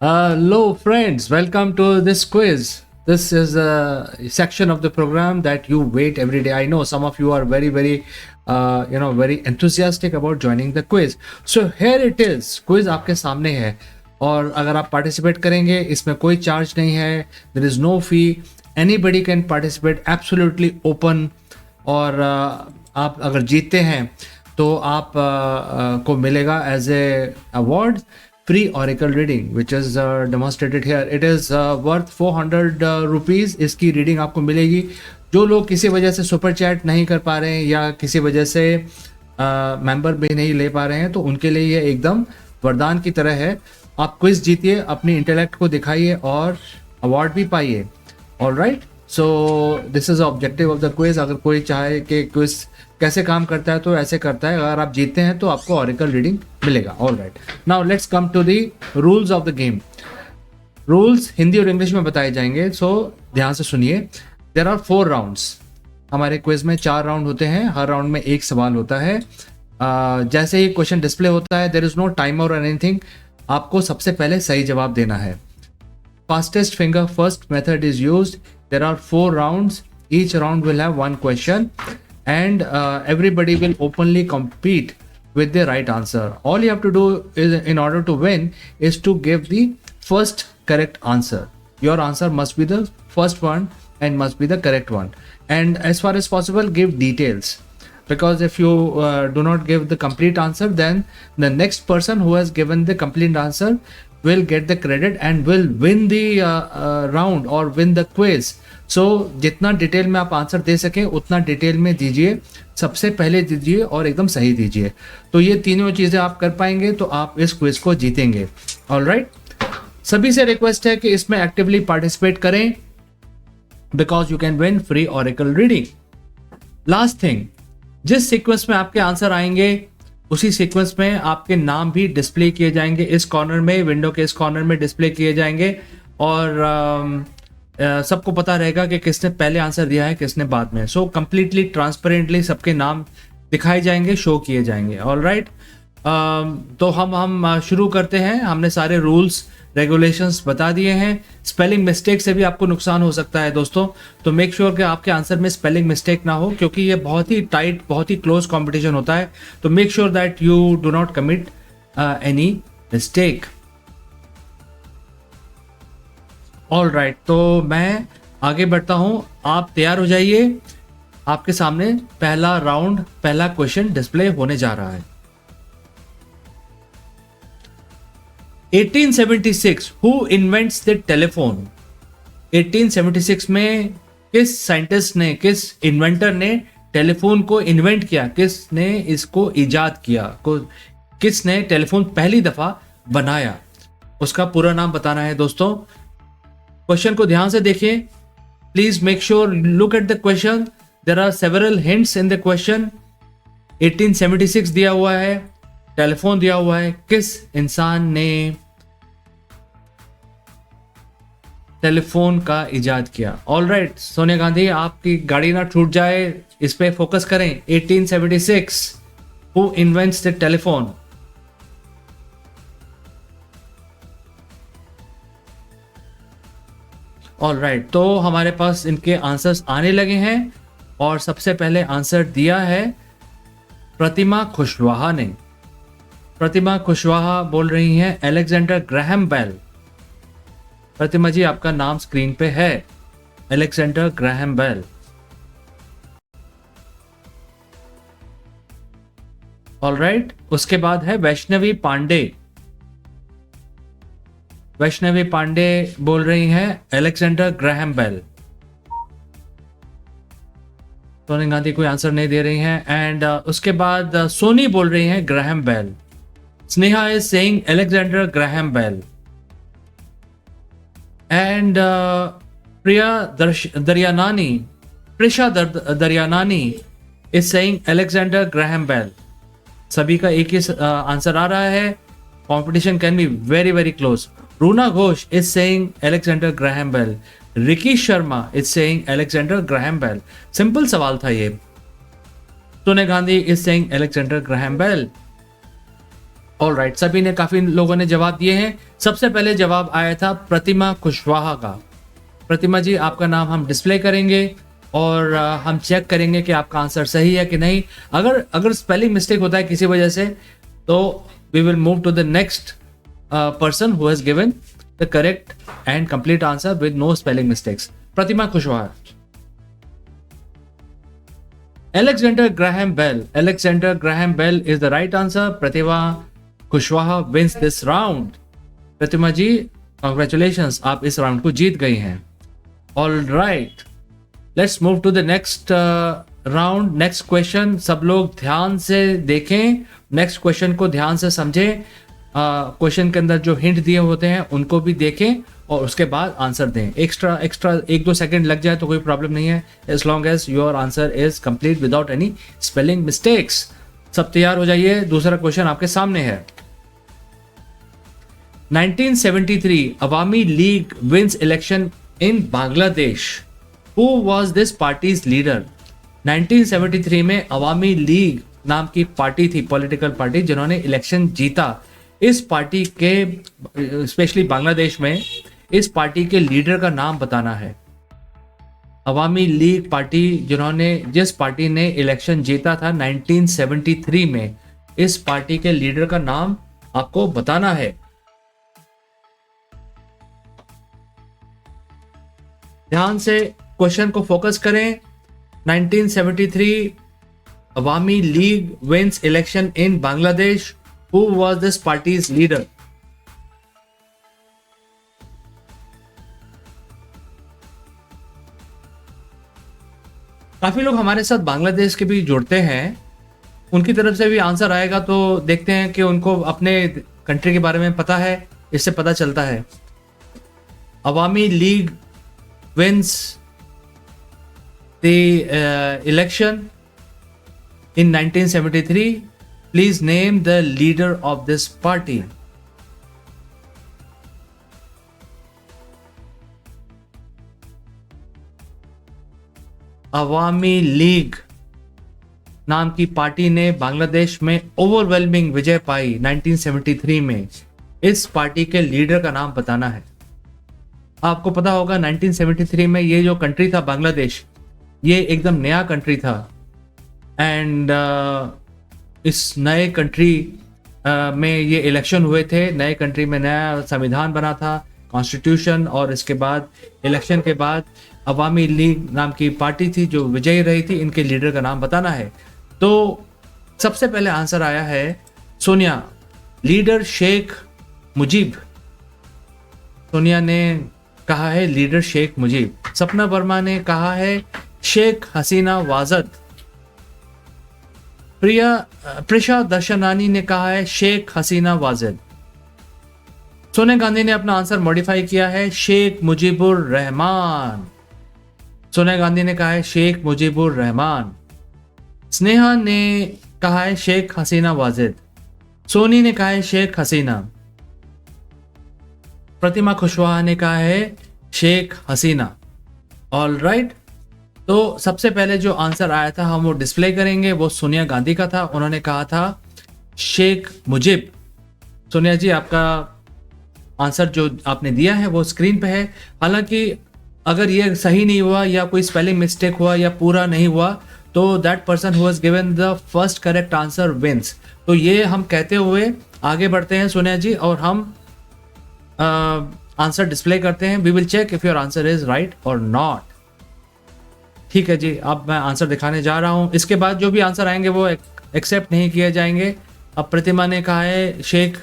Hello, friends. Welcome to this quiz. This is a section of the program that you wait every day. I know some of you are very enthusiastic about joining the quiz. So here it is. Quiz आपके सामने है और अगर आप participate करेंगे इसमें कोई charge नहीं है. There is no fee. Anybody can participate. Absolutely open. और आप अगर जीतते हैं तो आप को मिलेगा as a award free oracle reading which is demonstrated here. It is worth 400 rupees. इसकी रीडिंग आपको मिलेगी. जो लोग किसी वजह से सुपर चैट नहीं कर पा रहे हैं या किसी वजह से मेंबर भी नहीं ले पा रहे हैं तो उनके लिए ये एकदम वरदान की तरह है. आप क्विज जीतिए, अपनी इंटेलेक्ट को दिखाइए और अवार्ड भी पाइए. Alright, so this is objective of the quiz. अगर कोई चाहे कि क्विज कैसे काम करता है तो ऐसे करता है. अगर आप जीतते हैं तो आपको ऑरेकल रीडिंग मिलेगा. Alright, now let's come to the rules of the game. Rules Hindi और इंग्लिश में बताए जाएंगे, सो ध्यान से सुनिए. There are 4 rounds. हमारे क्विज में 4 राउंड होते हैं. हर राउंड में एक सवाल होता है. जैसे ही क्वेश्चन डिस्प्ले होता है, देयर इज नो टाइमर और एनीथिंग. आपको सबसे पहले सही जवाब देना है. Fastest finger first method is used. There are 4 rounds. Each round will have 1 question and everybody will openly compete with the right answer. All you have to do is, in order to win, is to give the first correct answer. Your answer must be the first one and must be the correct one. And as far as possible, give details. Because if you do not give the complete answer, then the next person who has given the complete answer will get the credit and will win the round or win the quiz. सो जितना detail में आप answer दे सकें उतना detail में दीजिए. सबसे पहले दीजिए और एकदम सही दीजिए. तो ये तीनों चीज़ें आप कर पाएंगे तो आप इस क्विज को जीतेंगे. ऑलराइट, सभी से रिक्वेस्ट है कि इसमें एक्टिवली पार्टिसिपेट करें because you can win free oracle reading. Last thing, जिस सीक्वेंस में आपके आंसर आएंगे उसी सीक्वेंस में आपके नाम भी डिस्प्ले किए जाएंगे. इस कॉर्नर में, विंडो के इस कॉर्नर में डिस्प्ले किए जाएंगे और सबको पता रहेगा कि किसने पहले आंसर दिया है, किसने बाद में. सो कंप्लीटली ट्रांसपेरेंटली सबके नाम दिखाए जाएंगे, शो किए जाएंगे. ऑलराइट, तो हम शुरू करते हैं. हमने सारे रूल्स रेगुलेशंस बता दिए हैं. स्पेलिंग मिस्टेक से भी आपको नुकसान हो सकता है दोस्तों, तो मेक श्योर कि आपके आंसर में स्पेलिंग मिस्टेक ना हो क्योंकि ये बहुत ही टाइट, बहुत ही क्लोज कॉम्पिटिशन होता है. तो make sure that you do not commit any mistake. All right, तो मैं आगे बढ़ता हूं. आप तैयार हो जाइए. आपके सामने पहला राउंड, पहला क्वेश्चन डिस्प्ले होने जा रहा है. 1876 हु इन्वेंट्स द टेलीफोन. 1876 में किस साइंटिस्ट ने, किस इन्वेंटर ने टेलीफोन को इन्वेंट किया, किसने इसको इजाद किया, किसने टेलीफोन पहली दफा बनाया, उसका पूरा नाम बताना है दोस्तों. क्वेश्चन को ध्यान से देखिए. Please make sure look at the question. There are several hints in the question. 1876 दिया हुआ है, टेलीफोन दिया हुआ है, किस इंसान ने टेलीफोन का इजाद किया. ऑलराइट, सोनिया गांधी, आपकी गाड़ी ना छूट जाए, इस पे फोकस करें. 1876 who invents the telephone. Alright, तो हमारे पास इनके आंसर्स आने लगे हैं और सबसे पहले आंसर दिया है प्रतिमा कुशवाहा ने. प्रतिमा कुशवाहा बोल रही हैं अलेक्जेंडर ग्राहम बेल. प्रतिमा जी, आपका नाम स्क्रीन पे है, अलेक्जेंडर ग्राहम बेल. ऑलराइट, उसके बाद है वैष्णवी पांडे. वैष्णवी पांडे बोल रही हैं Alexander Graham Bell. Sonia Gandhi कोई आंसर नहीं दे रही हैं. एंड उसके बाद सोनी बोल रही हैं Graham Bell. Sneha is saying Alexander Graham Bell. And Priya Daryanani is saying Alexander Graham Bell. सभी का एक ही आंसर आ रहा है. Competition can be very very close. Runa Ghosh is saying Alexander Graham Bell. Ricky Sharma is saying Alexander Graham Bell. Simple सवाल था ये. Sonia Gandhi is saying Alexander Graham Bell. All right, सभी ने, काफी लोगों ने जवाब दिए हैं। सबसे पहले जवाब आया था प्रतिमा कुशवाहा का। प्रतिमा जी, आपका नाम हम डिस्प्ले करेंगे और हम चेक करेंगे कि आपका आंसर सही है कि नहीं। अगर स्पेलिंग मिस्टेक होता है किसी वजह से, तो we will move to the next person who has given the correct and complete answer with no spelling mistakes. Pratima Kushwaha. Alexander Graham Bell. Alexander Graham Bell is the right answer. Pratima Kushwaha wins this round. Pratima ji, congratulations, आप इस round को जीत गई हैं। All right, let's move to the next round. Next question, सब लोग ध्यान से देखें, नेक्स्ट क्वेश्चन को ध्यान से समझें, क्वेश्चन के अंदर जो हिंट दिए होते हैं उनको भी देखें और उसके बाद आंसर दें। एक्स्ट्रा 1-2 सेकंड लग जाए तो कोई प्रॉब्लम नहीं है, as long as your answer is complete without any spelling mistakes. सब तैयार हो जाइए, दूसरा क्वेश्चन आपके सामने है। 1973 Awami League wins election in Bangladesh. Who was this party's leader? 1973 में अवामी लीग नाम की पार्टी थी, पॉलिटिकल पार्टी, जिन्होंने इलेक्शन जीता। इस पार्टी के, स्पेशली बांग्लादेश में, इस पार्टी के लीडर का नाम बताना है। अवामी लीग पार्टी, जिस पार्टी ने इलेक्शन जीता था 1973 में, इस पार्टी के लीडर का नाम आपको बताना है। ध्यान से क्वेश्चन को फोकस करें। 1973 Awami League wins election in Bangladesh. Who was this party's leader? काफी लोग हमारे साथ बांग्लादेश के भी जुड़ते हैं, उनकी तरफ से भी आंसर आएगा तो देखते हैं कि उनको अपने कंट्री के बारे में पता है, इससे पता चलता है। Awami League wins the election in 1973. Please name the leader of this party. Awami League नाम की पार्टी ने बांग्लादेश में ओवरवेलमिंग विजय पाई 1973 में। इस पार्टी के लीडर का नाम बताना है। आपको पता होगा 1973 में ये जो कंट्री था बांग्लादेश, ये एकदम नया कंट्री था एंड इस नए कंट्री में ये इलेक्शन हुए थे। नए कंट्री में नया संविधान बना था, कॉन्स्टिट्यूशन, और इसके बाद इलेक्शन के बाद अवामी लीग नाम की पार्टी थी जो विजयी रही थी। इनके लीडर का नाम बताना है। तो सबसे पहले आंसर आया है सोनिया, लीडर शेख मुजीब। सोनिया ने कहा है लीडर शेख मुजीब। सपना वर्मा ने कहा है शेख हसीना वाजद। प्रिशा दर्शनानी ने कहा है शेख हसीना वाजिद। सोनिया गांधी ने अपना आंसर मॉडिफाई किया है शेख मुजीबुर रहमान। सोनिया गांधी ने कहा है शेख मुजीबुर रहमान। स्नेहा ने कहा है शेख हसीना वाजिद। सोनी ने कहा है शेख हसीना। प्रतिमा कुशवाहा ने कहा है शेख हसीना। ऑल राइट, तो सबसे पहले जो आंसर आया था हम वो डिस्प्ले करेंगे, वो सोनिया गांधी का था। उन्होंने कहा था शेख मुजीब। सोनिया जी, आपका आंसर जो आपने दिया है वो स्क्रीन पे है। हालांकि अगर ये सही नहीं हुआ या कोई स्पेलिंग मिस्टेक हुआ या पूरा नहीं हुआ तो that person who has given the first correct answer wins. तो ये हम कहते हुए आगे बढ़ते हैं सोनिया जी, और हम आंसर डिस्प्ले करते हैं। We will check if your answer is right और नॉट। ठीक है जी, अब मैं आंसर दिखाने जा रहा हूं। इसके बाद जो भी आंसर आएंगे वो एक्सेप्ट नहीं किए जाएंगे। अब प्रतिमा ने कहा है Sheikh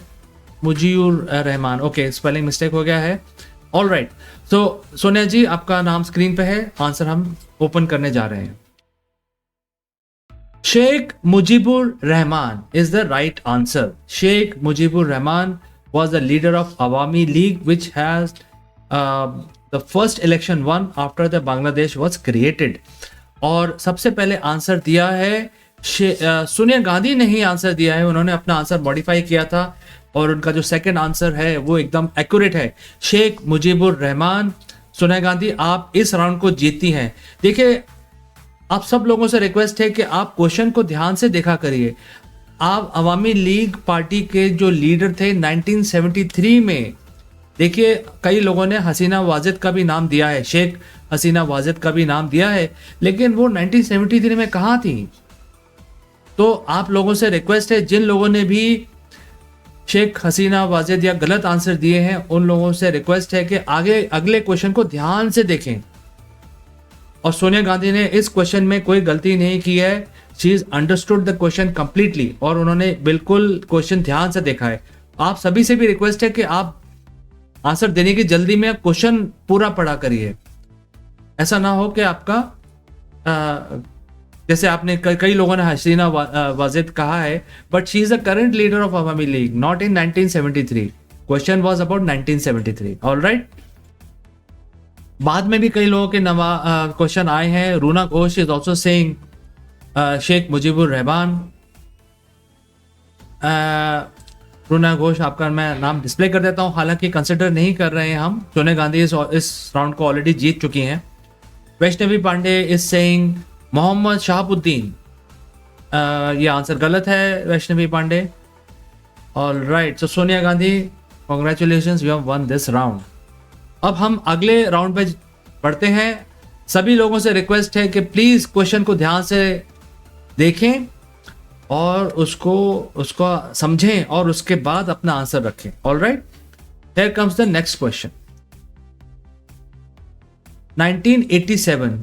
Mujibur Rahman. Okay, spelling mistake हो गया है। ऑल राइट, तो सोनिया जी, आपका नाम स्क्रीन पे है, आंसर हम ओपन करने जा रहे हैं। Sheikh Mujibur Rahman is the right answer. Sheikh Mujibur Rahman was the leader of Awami League, which has the first election won after the Bangladesh was created. और सबसे पहले आंसर दिया है सोनिया गांधी ने ही आंसर दिया है। उन्होंने अपना आंसर मॉडिफाई किया था और उनका जो सेकंड आंसर है वो एकदम एक्यूरेट है, शेख मुजीबुर रहमान। सोनिया गांधी, आप इस राउंड को जीतती हैं। देखिए, आप सब लोगों से रिक्वेस्ट है कि आप क्वेश्चन को ध्यान से देखा करिए। आप अवामी लीग पार्टी के जो लीडर थे 1973 में, देखिए कई लोगों ने हसीना वाजिद का भी नाम दिया है, शेख हसीना वाजिद का भी नाम दिया है, लेकिन वो 1973 में कहाँ थी? तो आप लोगों से रिक्वेस्ट है, जिन लोगों ने भी शेख हसीना वाजिद या गलत आंसर दिए हैं उन लोगों से रिक्वेस्ट है कि आगे अगले क्वेश्चन को ध्यान से देखें। और सोनिया गांधी ने इस क्वेश्चन में कोई गलती नहीं की है, she is understood the question completely, और उन्होंने बिल्कुल क्वेश्चन ध्यान से देखा है। आप सभी से भी रिक्वेस्ट है कि आप आंसर देने की जल्दी में क्वेश्चन पूरा पढ़ा करिए, ऐसा ना हो कि आपका जैसे आपने कई लोगों ने हसीना वाजिद कहा है, but she is the current leader of Awami League, not in 1973। Question was about 1973। Alright, बाद में भी कई लोगों के क्वेश्चन आए हैं। Runa Ghosh is also saying Sheikh Mujibur Rahman. Runa Ghosh, आपका मैं नाम डिस्प्ले कर देता हूं, हालांकि कंसिडर नहीं कर रहे हैं हम। सोनिया गांधी इस राउंड को ऑलरेडी जीत चुकी हैं। Vaishnavi Pandey is saying Mohammad Shahabuddin. ये आंसर गलत है, Vaishnavi Pandey. Alright, so Sonia Gandhi, congratulations, you have won this round. अब हम अगले राउंड पे बढ़ते हैं। सभी लोगों से रिक्वेस्ट है कि प्लीज क्वेश्चन को ध्यान से देखें और उसको समझें और उसके बाद अपना आंसर रखें। Alright, here comes the next question. 1987,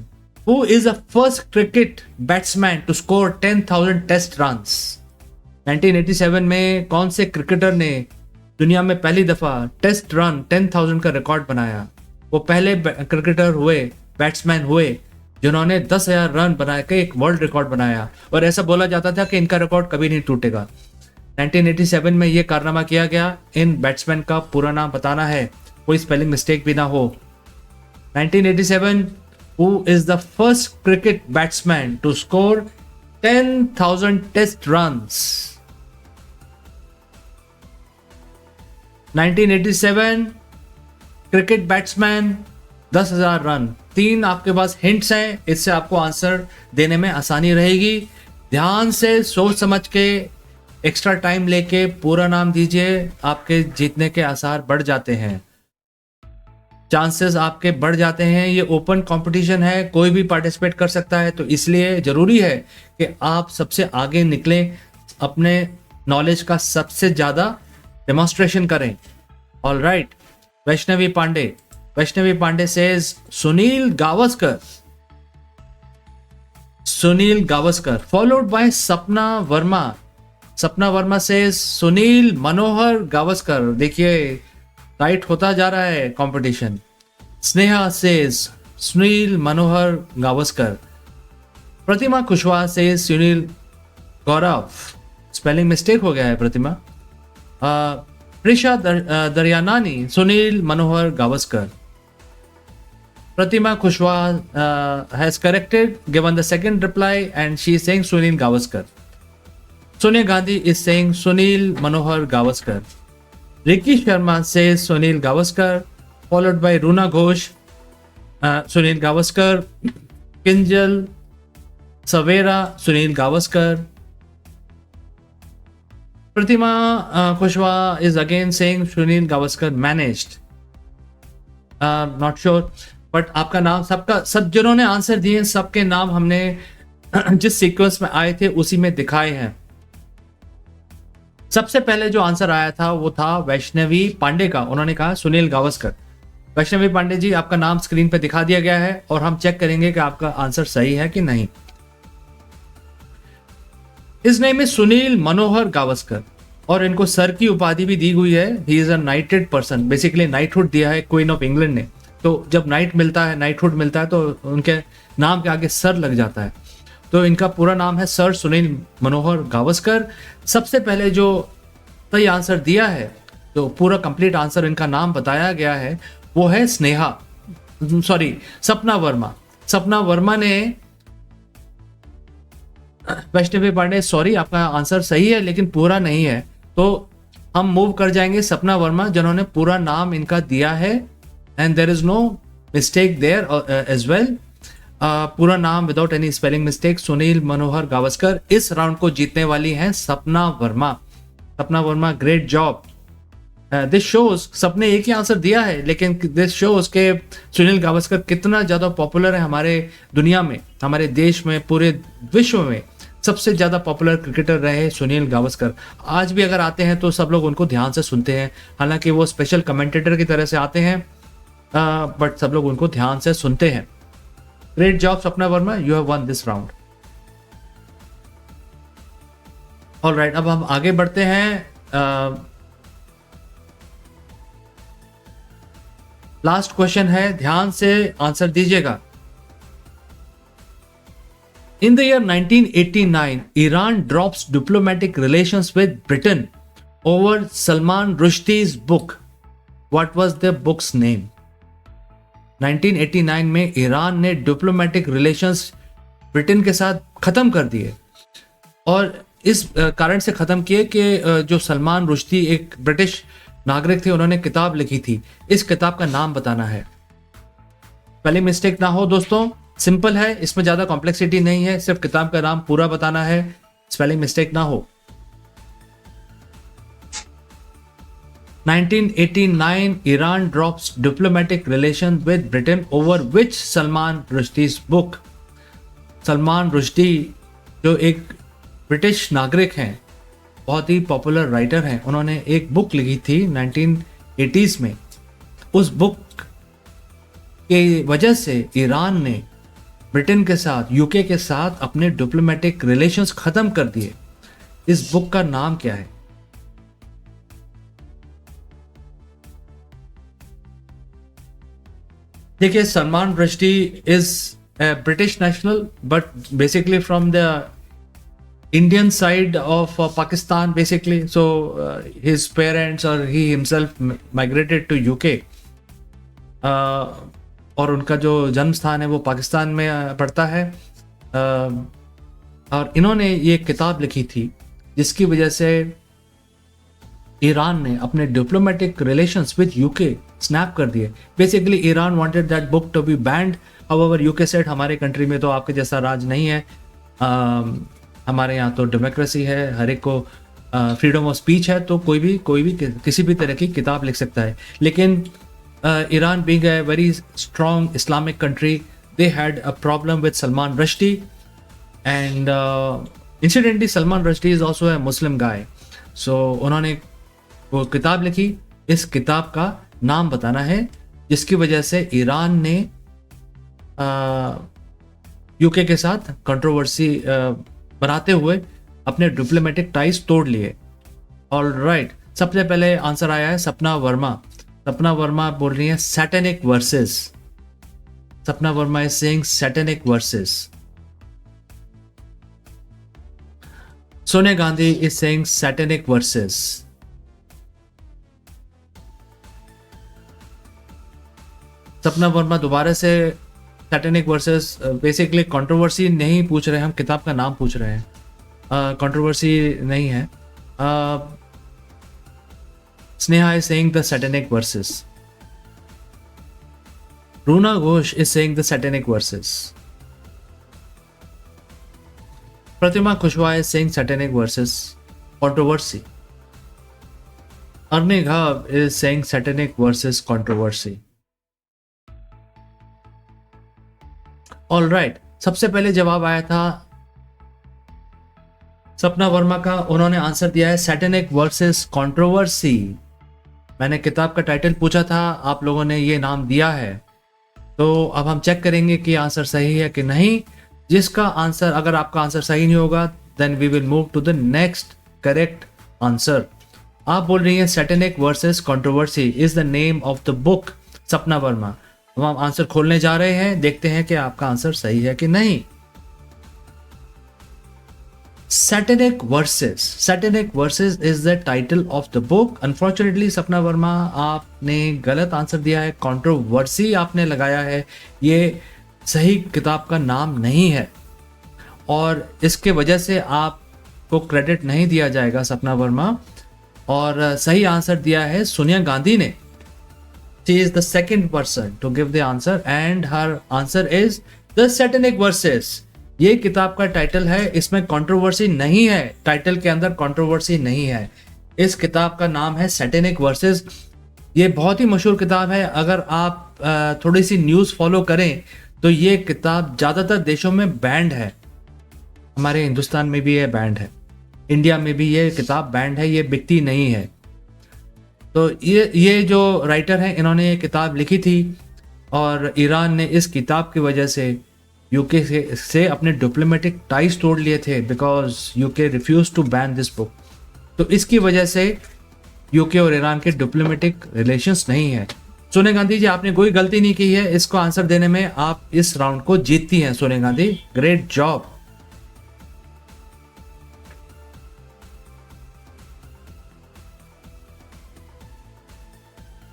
who is the first cricket batsman to score 10,000 test runs? 1987 में कौन से क्रिकेटर ने दुनिया में पहली दफा टेस्ट रन 10,000 का रिकॉर्ड बनाया? वो पहले क्रिकेटर हुए, बैट्समैन हुए जिन्होंने 10,000 रन बना के एक वर्ल्ड रिकॉर्ड बनाया, और ऐसा बोला जाता था कि इनका रिकॉर्ड कभी नहीं टूटेगा। 1987 में ये कारनामा किया गया। इन बैट्समैन का पूरा नाम बताना है, कोई स्पेलिंग मिस्टेक भी ना हो। 1987, who is the first cricket batsman to score 10,000 test runs? 1987 cricket batsman, 10,000 run. 3 आपके पास हिंट्स हैं, इससे आपको आंसर देने में आसानी रहेगी। ध्यान से सोच समझ के एक्स्ट्रा टाइम लेके पूरा नाम दीजिए, आपके जीतने के आसार बढ़ जाते हैं, चांसेस आपके बढ़ जाते हैं। ये ओपन कंपटीशन है, कोई भी पार्टिसिपेट कर सकता है, तो इसलिए जरूरी है कि आप सबसे आगे निकलें, अपने नॉलेज का सबसे ज्यादा डेमोन्स्ट्रेशन करें। Alright, Vaishnavi Pandey says Sunil Gavaskar followed by Sapna Verma says Sunil Manohar Gavaskar. देखिए टाइट होता जा रहा है competition. Sneha says Sunil Manohar Gavaskar. Pratima Kushwaha says Sunil Gaurav, spelling mistake हो गया है Pratima. Prisha Dariyanani Sunil Manohar Gavaskar. Pratima Kushwaha has corrected, given the second reply, and she is saying Sunil Gavaskar. Sonia Gandhi is saying Sunil Manohar Gavaskar. Ricky Sharma says Sunil Gavaskar, followed by Runa Ghosh, Sunil Gavaskar, Kinjal Savera, Sunil Gavaskar. Pratima Kushwaha is again saying Sunil Gavaskar managed. Not sure, but आपका नाम सब जिन्होंने answer दिए सबके नाम हमने जिस sequence में आए थे उसी में दिखाए हैं। सबसे पहले जो आंसर आया था वो था वैष्णवी पांडे का, उन्होंने कहा सुनील गावस्कर। वैष्णवी पांडे जी, आपका नाम स्क्रीन पे दिखा दिया गया है और हम चेक करेंगे कि आपका आंसर सही है कि नहीं। इस नेम में सुनील मनोहर गावस्कर, और इनको सर की उपाधि भी दी हुई है। He is a नाइटेड person, basically knighthood दिया है क्वीन ऑफ इंग्लैंड ने। तो जब नाइटहुड मिलता है तो उनके नाम के आगे सर लग जाता है। तो इनका पूरा नाम है सर सुनील मनोहर गावस्कर। सबसे पहले जो सही आंसर दिया है, तो पूरा कंप्लीट आंसर इनका नाम बताया गया है, वो है सपना वर्मा। सपना वर्मा ने, वैष्णवी पांडे सॉरी, आपका आंसर सही है लेकिन पूरा नहीं है, तो हम मूव कर जाएंगे सपना वर्मा जिन्होंने पूरा नाम इनका दिया है, and there is no mistake there as well. पूरा नाम without any spelling mistake, Sunil Manohar Gavaskar. इस राउंड को जीतने वाली हैं Sapna Verma. Sapna Verma, great job. This shows, सबने एक ही आंसर दिया है, लेकिन दिस शोज के सुनील गावस्कर कितना ज़्यादा पॉपुलर है हमारे दुनिया में, हमारे देश में, पूरे विश्व में सबसे ज़्यादा पॉपुलर क्रिकेटर रहे सुनील गावस्कर। आज भी अगर आते हैं तो सब लोग उनको ध्यान से सुनते हैं, हालांकि वो स्पेशल कमेंटेटर की तरह से आते हैं, बट सब लोग उनको ध्यान से सुनते हैं। ग्रेट जॉब सपना Verma, you have won this round. Alright, अब हम आगे बढ़ते हैं। लास्ट क्वेश्चन है, ध्यान से आंसर दीजिएगा। In the year 1989, Iran drops diplomatic relations with Britain over Salman Rushdie's book. What was the book's name? 1989 में ईरान ने डिप्लोमेटिक रिलेशंस ब्रिटेन के साथ ख़त्म कर दिए, और इस कारण से ख़त्म किए कि जो सलमान रुश्दी एक ब्रिटिश नागरिक थे, उन्होंने किताब लिखी थी। इस किताब का नाम बताना है। पहले मिस्टेक ना हो दोस्तों, सिंपल है, इसमें ज़्यादा कॉम्प्लेक्सिटी नहीं है, सिर्फ किताब का नाम पूरा बताना है, स्पेलिंग मिस्टेक ना हो। 1989, Iran drops diplomatic relations with Britain over which Salman Rushdie's book? Salman Rushdie जो एक ब्रिटिश नागरिक हैं, बहुत ही पॉपुलर राइटर हैं, उन्होंने एक बुक लिखी थी 1980s में। उस बुक की वजह से ईरान ने ब्रिटेन के साथ, यूके के साथ अपने डिप्लोमेटिक रिलेशंस खत्म कर दिए। इस बुक का नाम क्या है? देखिए, Salman Rushdie is a British national, but basically from the Indian side of Pakistan, basically. So his parents or he himself migrated to UK. और उनका जो जन्म स्थान है वो पाकिस्तान में पड़ता है। और इन्होंने ये किताब लिखी थी जिसकी वजह से ईरान ने अपने diplomatic relations with UK snap कर दिए। Basically Iran wanted that book to be banned, however UK said हमारे कंट्री में तो आपके जैसा राज नहीं है, हमारे यहाँ तो डेमोक्रेसी है, हर एक को फ्रीडम ऑफ स्पीच है, तो कोई भी किसी भी तरह की किताब लिख सकता है। लेकिन Iran being a very strong Islamic country, they had a problem with Salman Rushdie, and incidentally Salman Rushdie is also a Muslim guy. So उन्होंने वो किताब लिखी। इस किताब का नाम बताना है जिसकी वजह से ईरान ने यूके के साथ कंट्रोवर्सी बनाते हुए अपने डिप्लोमेटिक टाइज तोड़ लिए। ऑलराइट, सबसे पहले आंसर आया है सपना वर्मा। सपना वर्मा बोल रही है सैटेनिक वर्सेस। सपना Verma is saying Satanic versus. Sonia Gandhi is saying Satanic versus. सपना वर्मा दोबारा से सैटेनिक वर्सेस, बेसिकली कंट्रोवर्सी नहीं पूछ रहे, हम किताब का नाम पूछ रहे हैं, कंट्रोवर्सी नहीं है। Sneha is saying the Satanic Verses. Runa Ghosh is saying the Satanic Verses. Pratima Kushwaha is saying Satanic versus controversy. अर्नी घाव is saying Satanic versus controversy. Alright, सबसे पहले जवाब आया था सपना वर्मा का, उन्होंने आंसर दिया है सैटेनिक वर्सेस कंट्रोवर्सी। मैंने किताब का टाइटल पूछा था, आप लोगों ने ये नाम दिया है, तो अब हम चेक करेंगे कि आंसर सही है कि नहीं। जिसका आंसर, अगर आपका आंसर सही नहीं होगा, then we will move to the next correct answer. आप बोल रही हैं satanic versus controversy is the name of the book, Sapna Verma. अब हम आंसर खोलने जा रहे हैं, देखते हैं कि आपका आंसर सही है कि नहीं। Satanic versus is the title of the book. Unfortunately सपना वर्मा, आपने गलत आंसर दिया है, कंट्रोवर्सी आपने लगाया है, ये सही किताब का नाम नहीं है, और इसके वजह से आपको क्रेडिट नहीं दिया जाएगा सपना वर्मा। और सही आंसर दिया है सोनिया गांधी ने। She is the second person to give the answer and her answer is the Satanic versus, ये किताब का टाइटल है, इसमें कंट्रोवर्सी नहीं है, टाइटल के अंदर कंट्रोवर्सी नहीं है। इस किताब का नाम है सैटेनिक वर्सेस। ये बहुत ही मशहूर किताब है। अगर आप थोड़ी सी न्यूज़ फॉलो करें तो ये किताब ज़्यादातर देशों में बैंड है। हमारे हिंदुस्तान में भी ये बैंड है, इंडिया में भी ये किताब बैंड है, ये बिकती नहीं है। तो ये जो राइटर हैं इन्होंने ये किताब लिखी थी और ईरान ने इस किताब की वजह से यूके से अपने डिप्लोमेटिक टाइज तोड़ लिए थे, because UK refuse to ban this book. तो इसकी वजह से यूके और ईरान के डिप्लोमेटिक रिलेशंस नहीं है। सोनिया गांधी जी, आपने कोई गलती नहीं की है, इसको आंसर देने में आप इस राउंड को जीतती हैं Sonia Gandhi, great job.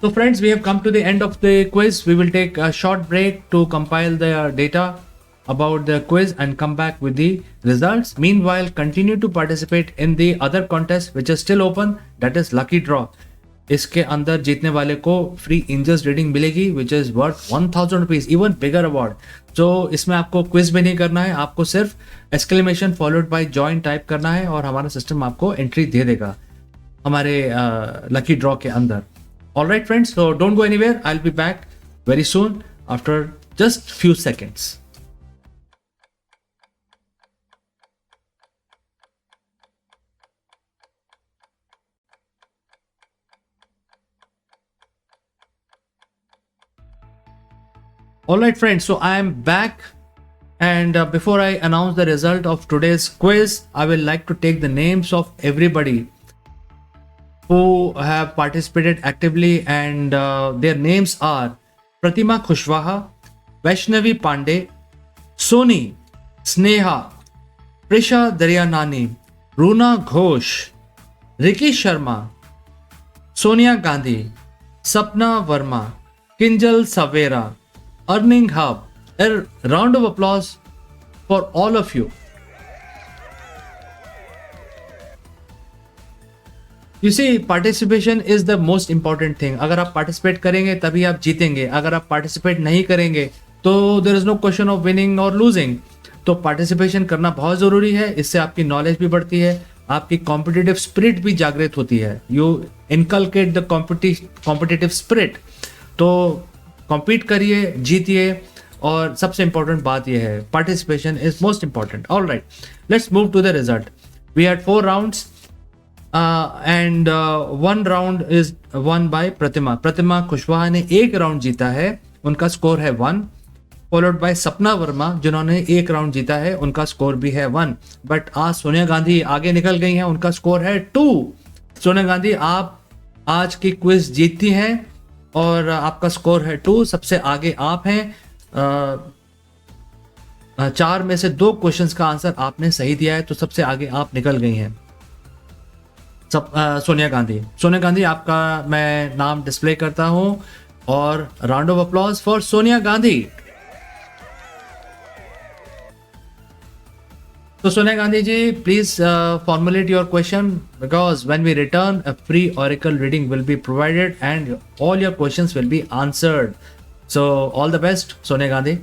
So friends, we have come to the end of the quiz. We will take a short break to compile the data about the quiz and come back with the results. Meanwhile, continue to participate in the other contest which is still open, that is lucky draw. इसके अंदर जीतने वाले को free angels reading मिलेगी which is worth 1000 rupees, even bigger award. तो इसमें आपको quiz भी नहीं करना है, आपको सिर्फ exclamation followed by join type करना है और हमारा सिस्टम आपको एंट्री दे देगा हमारे लकी ड्रॉ के अंदर। All right, friends, so don't go anywhere. I'll be back very soon after just few seconds. All right, friends, so I am back. And before I announce the result of today's quiz, I will like to take the names of everybody who have participated actively, and their names are Pratima Khushwaha, Vaishnavi Pandey, Soni, Sneha, Prisha Daryanani, Runa Ghosh, Ricky Sharma, Sonia Gandhi, Sapna Verma, Kinjal Savera, Earning Hub. A round of applause for all of you. You see, participation is the most important thing. अगर आप participate करेंगे तभी आप जीतेंगे, अगर आप participate नहीं करेंगे तो there is no question of winning और लूजिंग। तो पार्टिसिपेशन करना बहुत ज़रूरी है, इससे आपकी नॉलेज भी बढ़ती है, आपकी कॉम्पिटिटिव स्पिरिट भी जागृत होती है। You inculcate the competitive spirit. तो कॉम्पीट करिए, जीतिए, और सबसे इंपॉर्टेंट बात यह है participation is most important. All right, let's move to the result. We had 4 rounds and 1 round is won by Pratima Khushwaha ने 1 राउंड जीता है, उनका स्कोर है 1, फॉलोड बाय सपना वर्मा जिन्होंने 1 राउंड जीता है, उनका स्कोर भी है 1। बट आज सोनिया गांधी आगे निकल गई हैं, उनका स्कोर है 2। सोनिया गांधी, आप आज की क्विज जीतती हैं और आपका स्कोर है 2, सबसे आगे आप हैं। 4 में से 2 क्वेश्चंस का आंसर आपने सही दिया है, तो सबसे आगे आप निकल गई हैं। सोनिया गांधी, आपका मैं नाम डिस्प्ले करता हूं और round of applause for Sonia Gandhi. तो Sonia Gandhi ji, please formulate your question, because when we return a free oracle reading will be provided and all your questions will be answered. So all the best Sonia Gandhi.